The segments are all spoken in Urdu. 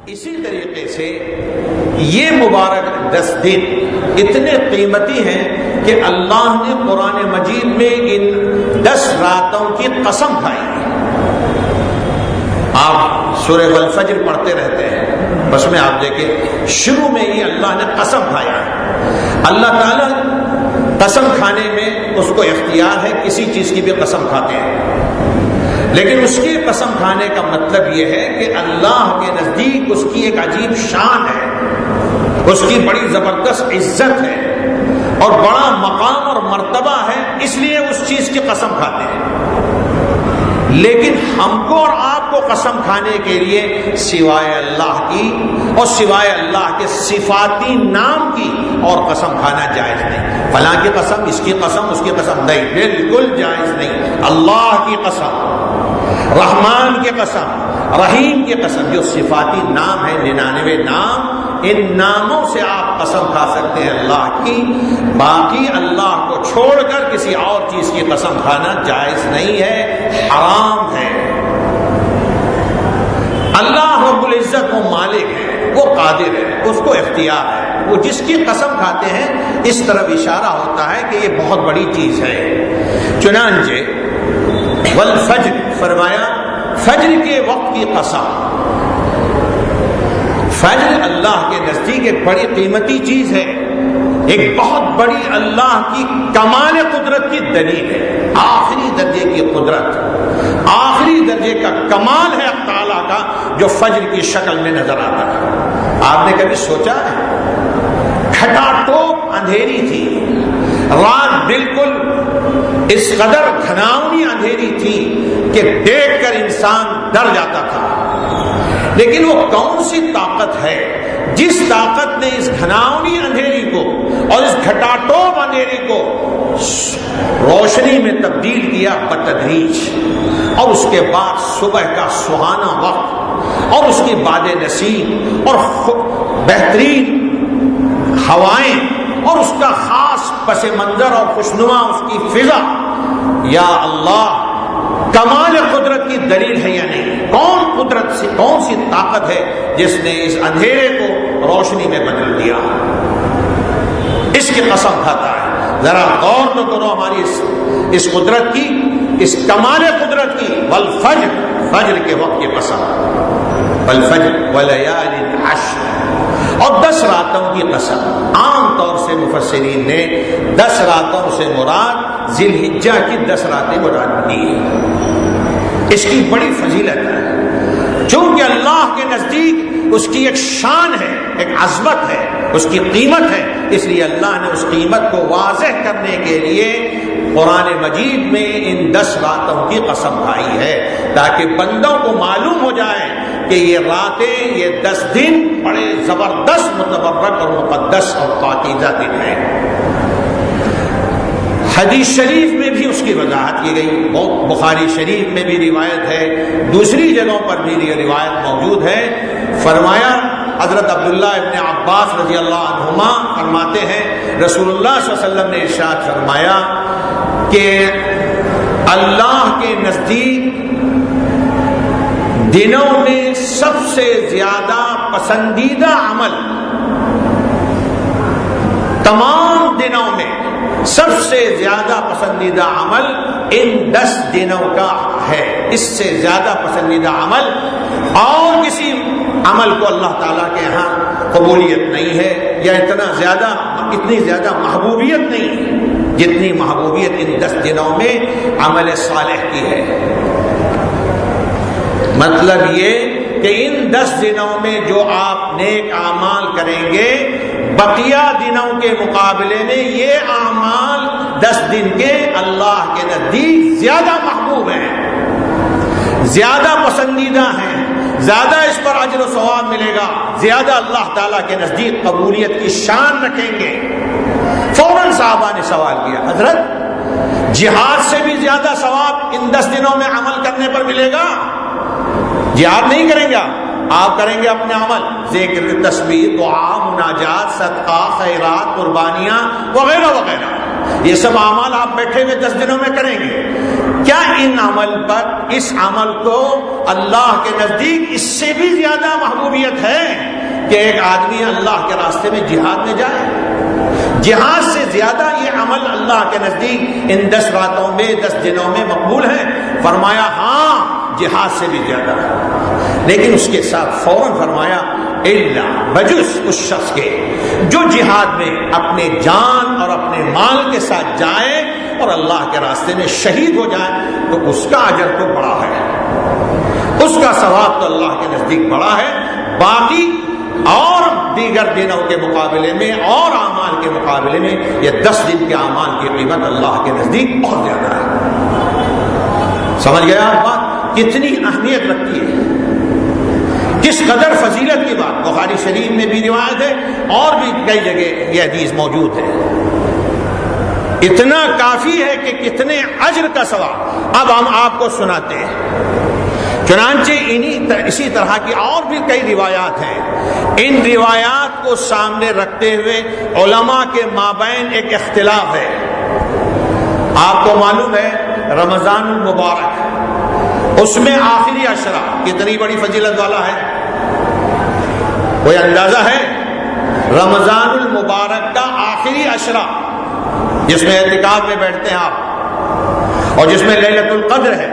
اسی طریقے سے یہ مبارک 10 دن اتنے قیمتی ہیں کہ اللہ نے قرآن مجید میں ان 10 راتوں کی قسم کھائی ہے۔ آپ سورہ والفجر پڑھتے رہتے ہیں، بس میں آپ دیکھیں شروع میں ہی اللہ نے قسم کھایا ہے۔ اللہ تعالیٰ قسم کھانے میں اس کو اختیار ہے، کسی چیز کی بھی قسم کھاتے ہیں، لیکن اس کی قسم کھانے کا مطلب یہ ہے کہ اللہ کے نزدیک اس کی ایک عجیب شان ہے، اس کی بڑی زبردست عزت ہے اور بڑا مقام اور مرتبہ ہے، اس لیے اس چیز کی قسم کھاتے ہیں۔ لیکن ہم کو اور آپ کو قسم کھانے کے لیے سوائے اللہ کی اور سوائے اللہ کے صفاتی نام کی اور قسم کھانا جائز نہیں۔ فلاں کی قسم، اس کی قسم، اس کی قسم نہیں، بالکل جائز نہیں۔ اللہ کی قسم، رحمان کی قسم، رحیم کی قسم، جو صفاتی نام ہے 99 نام، ان ناموں سے آپ قسم کھا سکتے ہیں اللہ کی، باقی اللہ کو چھوڑ کر کسی اور چیز کی قسم کھانا جائز نہیں ہے، حرام ہے۔ اللہ رب العزت وہ مالک ہے، وہ قادر ہے، اس کو اختیار ہے، وہ جس کی قسم کھاتے ہیں اس طرف اشارہ ہوتا ہے کہ یہ بہت بڑی چیز ہے۔ چنانچہ والفجر فرمایا، فجر کے وقت کی قسم۔ فجر اللہ کے نزدیک ایک بڑی قیمتی چیز ہے، ایک بہت بڑی اللہ کی کمال قدرت کی دلیل ہے، آخری درجے کی قدرت، آخری درجے کا کمال ہے اللہ تعالیٰ کا جو فجر کی شکل میں نظر آتا ہے۔ آپ نے کبھی سوچا ہے؟ کھٹا ٹوپ اندھیری تھی، رات بالکل اس قدر گھناؤنی اندھیری تھی کہ دیکھ کر انسان ڈر جاتا تھا، لیکن وہ کون سی طاقت ہے جس طاقت نے اس گھناؤنی اندھیری کو اور اس گھٹاٹوپ اندھیری کو روشنی میں تبدیل کیا بتدریج، اور اس کے بعد صبح کا سہانا وقت اور اس کی باد نسیم اور بہترین ہوائیں اور اس کا خاص پس منظر اور خوشنما اس کی فضا، یا اللہ کمال قدرت کی دلیل ہے یا نہیں؟ کون قدرت سے، کون سی طاقت ہے جس نے اس اندھیرے کو روشنی میں بدل دیا؟ اس کی قسم کھاتا ہے۔ ذرا غور تو کرو ہماری اس قدرت کی، اس کمال قدرت کی۔ والفجر، فجر کے وقت کی قسم، والفجر ولیال عشر، اور 10 راتوں کی قسم۔ عام طور سے مفسرین نے 10 راتوں سے مراد ذی الحجہ کی 10 راتیں مراد دی ہیں۔ اس کی بڑی فضیلت ہے، چونکہ اللہ کے نزدیک اس کی ایک شان ہے، ایک عظمت ہے، اس کی قیمت ہے، اس لیے اللہ نے اس قیمت کو واضح کرنے کے لیے قرآن مجید میں ان 10 راتوں کی قسم کھائی ہے، تاکہ بندوں کو معلوم ہو جائے کہ یہ راتیں، یہ 10 دن بڑے زبردست متبرک اور مقدس اور پاکیزہ دن ہیں۔ حدیث شریف میں بھی اس کی وضاحت کی گئی، بخاری شریف میں بھی روایت ہے، دوسری جگہوں پر بھی یہ روایت موجود ہے۔ فرمایا، حضرت عبداللہ ابن عباس رضی اللہ عنہما فرماتے ہیں رسول اللہ صلی اللہ علیہ وسلم نے ارشاد فرمایا کہ اللہ کے نزدیک دنوں میں سب سے زیادہ پسندیدہ عمل، تمام دنوں میں سب سے زیادہ پسندیدہ عمل ان 10 دنوں کا ہے۔ اس سے زیادہ پسندیدہ عمل اور کسی عمل کو اللہ تعالیٰ کے ہاں قبولیت نہیں ہے، یا اتنی زیادہ محبوبیت نہیں ہے جتنی محبوبیت ان 10 دنوں میں عمل صالح کی ہے۔ مطلب یہ کہ ان 10 دنوں میں جو آپ نیک اعمال کریں گے، بقیہ دنوں کے مقابلے میں یہ اعمال 10 دن کے اللہ کے نزدیک زیادہ محبوب ہیں، زیادہ پسندیدہ ہیں، زیادہ اس پر اجر و ثواب ملے گا، زیادہ اللہ تعالیٰ کے نزدیک قبولیت کی شان رکھیں گے۔ فوراً صحابہ نے سوال کیا، حضرت جہاد سے بھی زیادہ ثواب ان 10 دنوں میں عمل کرنے پر ملے گا؟ جہاد نہیں کریں گے آپ کریں گے اپنے عمل، ذکر، تسبیح، دعا، مناجات، صدقہ، خیرات، قربانیاں وغیرہ وغیرہ، یہ سب اعمال آپ بیٹھے ہوئے 10 دنوں میں کریں گے۔ کیا ان عمل پر، اس عمل کو اللہ کے نزدیک اس سے بھی زیادہ محبوبیت ہے کہ ایک آدمی اللہ کے راستے میں جہاد میں جائے؟ جہاد سے زیادہ یہ عمل اللہ کے نزدیک ان 10 راتوں میں 10 دنوں میں مقبول ہے؟ فرمایا ہاں جہاد سے بھی زیادہ ہے، لیکن اس کے ساتھ فوراً فرمایا الا بجز اس شخص کے جو جہاد میں اپنے جان اور اپنے مال کے ساتھ جائے اور اللہ کے راستے میں شہید ہو جائے تو اس کا اجر تو بڑا ہے، اس کا ثواب تو اللہ کے نزدیک بڑا ہے۔ باقی اور دیگر دنوں کے مقابلے میں اور اعمال کے مقابلے میں یہ 10 دن کے اعمال کی قیمت اللہ کے نزدیک بہت زیادہ ہے۔ سمجھ گیا آپ بات کتنی اہمیت رکھتی ہے، کس قدر فضیلت کی بات؟ بخاری شریف میں بھی روایت ہے اور بھی کئی جگہ یہ حدیث موجود ہے۔ اتنا کافی ہے کہ کتنے اجر کا ثواب اب ہم آپ کو سناتے ہیں۔ چنانچہ اسی طرح کی اور بھی کئی روایات ہیں۔ ان روایات کو سامنے رکھتے ہوئے علماء کے مابین ایک اختلاف ہے۔ آپ کو معلوم ہے رمضان المبارک، اس میں آخری عشرہ کتنی بڑی فضیلت والا ہے؟ کوئی اندازہ ہے؟ رمضان المبارک کا آخری عشرہ جس میں اعتکاف میں بیٹھتے ہیں آپ اور جس میں لیلۃ القدر ہے،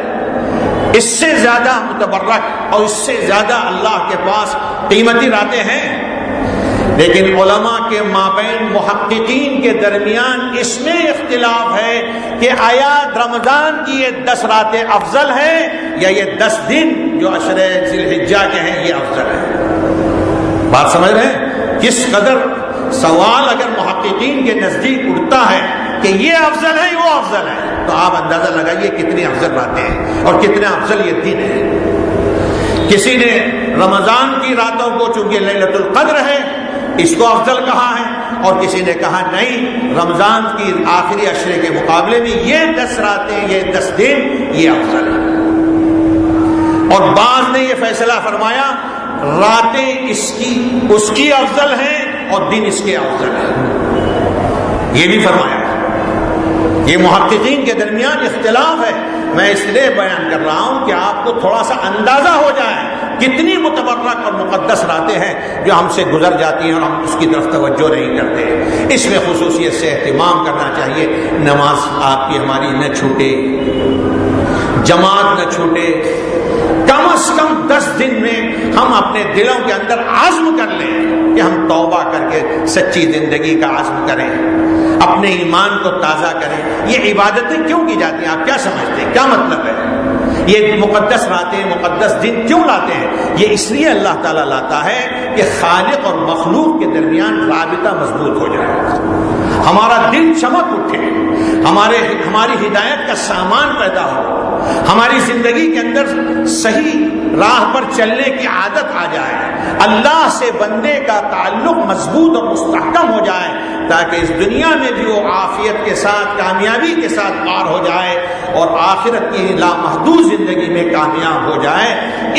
اس سے زیادہ متبرک اور اس سے زیادہ اللہ کے پاس قیمتی راتیں ہیں، لیکن علماء کے مابین محققین کے درمیان اس میں اختلاف ہے کہ آیا رمضان کی یہ 10 راتیں افضل ہیں یا یہ 10 دن جو عشر ذی الحجہ کے ہیں یہ افضل ہیں؟ بات سمجھ رہے ہیں؟ کس قدر سوال اگر محققین کے نزدیک اٹھتا ہے کہ یہ افضل ہے وہ افضل ہے، تو آپ اندازہ لگائیے کتنی افضل راتیں ہیں اور کتنے افضل یہ دن ہیں۔ کسی نے رمضان کی راتوں کو چونکہ لیلۃ القدر ہے اس کو افضل کہا ہے، اور کسی نے کہا نہیں رمضان کی آخری عشرے کے مقابلے میں یہ 10 راتیں یہ 10 دن یہ افضل ہے۔ اور بعض نے یہ فیصلہ فرمایا راتیں اس کی افضل ہیں اور دن اس کے افضل ہیں، یہ بھی فرمایا۔ یہ محققین کے درمیان اختلاف ہے، میں اس لیے بیان کر رہا ہوں کہ آپ کو تھوڑا سا اندازہ ہو جائے کتنی متبرک اور مقدس راتیں ہیں جو ہم سے گزر جاتی ہیں اور ہم اس کی طرف توجہ نہیں کرتے۔ اس میں خصوصیت سے اہتمام کرنا چاہیے، نماز آپ کی ہماری نہ چھوٹے، جماعت نہ چھوٹے، کم از کم 10 دن میں ہم اپنے دلوں کے اندر عزم کر لیں کہ ہم توبہ کر کے سچی زندگی کا عزم کریں، اپنے ایمان کو تازہ کریں۔ یہ عبادتیں کیوں کی جاتی ہیں؟ آپ کیا سمجھتے ہیں؟ کیا مطلب ہے؟ یہ مقدس راتیں مقدس دن کیوں لاتے ہیں؟ یہ اس لیے اللہ تعالیٰ لاتا ہے کہ خالق اور مخلوق کے درمیان رابطہ مضبوط ہو جائے، ہمارا دل چمک اٹھے، ہماری ہدایت کا سامان پیدا ہو، ہماری زندگی کے اندر صحیح راہ پر چلنے کی عادت آ جائے، اللہ سے بندے کا تعلق مضبوط اور مستحکم ہو جائے، تاکہ اس دنیا میں بھی وہ عافیت کے ساتھ کامیابی کے ساتھ پار ہو جائے اور آخرت کی لامحدود زندگی میں کامیاب ہو جائے۔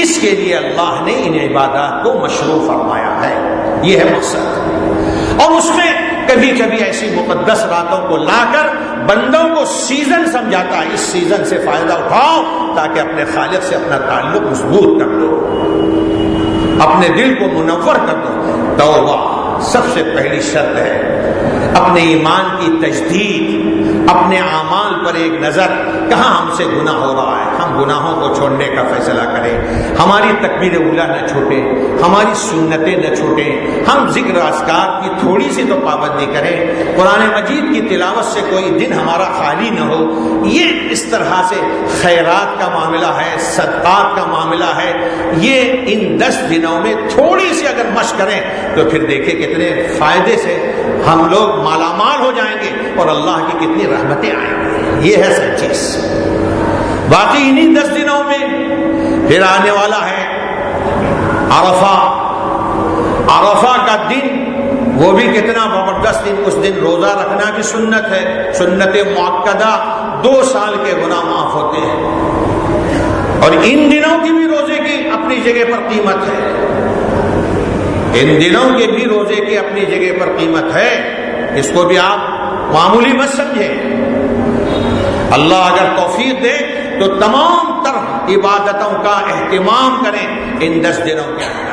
اس کے لیے اللہ نے ان عبادات کو مشروع فرمایا ہے، یہ ہے مقصد۔ اور اس میں کبھی کبھی ایسی مقدس راتوں کو لا کر بندوں کو سیزن سمجھاتا ہے، اس سیزن سے فائدہ اٹھاؤ تاکہ اپنے خالق سے اپنا تعلق مضبوط کر دو، اپنے دل کو منور کر دو۔ توبہ سب سے پہلی شرط ہے، اپنے ایمان کی تجدید، اپنے اعمال پر ایک نظر، کہاں ہم سے گناہ ہو رہا ہے، ہم گناہوں کو چھوڑنے کا فیصلہ کریں، ہماری تکبیر اولیٰ نہ چھوٹے، ہماری سنتیں نہ چھوٹیں، ہم ذکر اذکار کی تھوڑی سی تو پابندی کریں، قرآن مجید کی تلاوت سے کوئی دن ہمارا خالی نہ ہو۔ یہ اس طرح سے خیرات کا معاملہ ہے، صدقات کا معاملہ ہے، یہ ان 10 دنوں میں تھوڑی سی اگر مشق کریں تو پھر دیکھیں کتنے فائدے سے ہم لوگ مالا مال ہو جائیں گے اور اللہ کی کتنی رحمتیں آئیں گی۔ یہ ہے سچ چیز۔ باقی انہی 10 دنوں میں پھر آنے والا ہے عرفہ۔ عرفہ کا دن وہ بھی کتنا زبردست دن، اس دن روزہ رکھنا بھی سنت ہے، سنت مؤکدہ، 2 سال کے گناہ معاف ہوتے ہیں۔ اور ان دنوں کی بھی روزے کی اپنی جگہ پر قیمت ہے، ان دنوں کے بھی روزے کی اپنی جگہ پر قیمت ہے، اس کو بھی آپ معمولی مت سمجھیں۔ اللہ اگر توفیق دے تو تمام تر عبادتوں کا اہتمام کریں ان 10 دنوں کے اندر.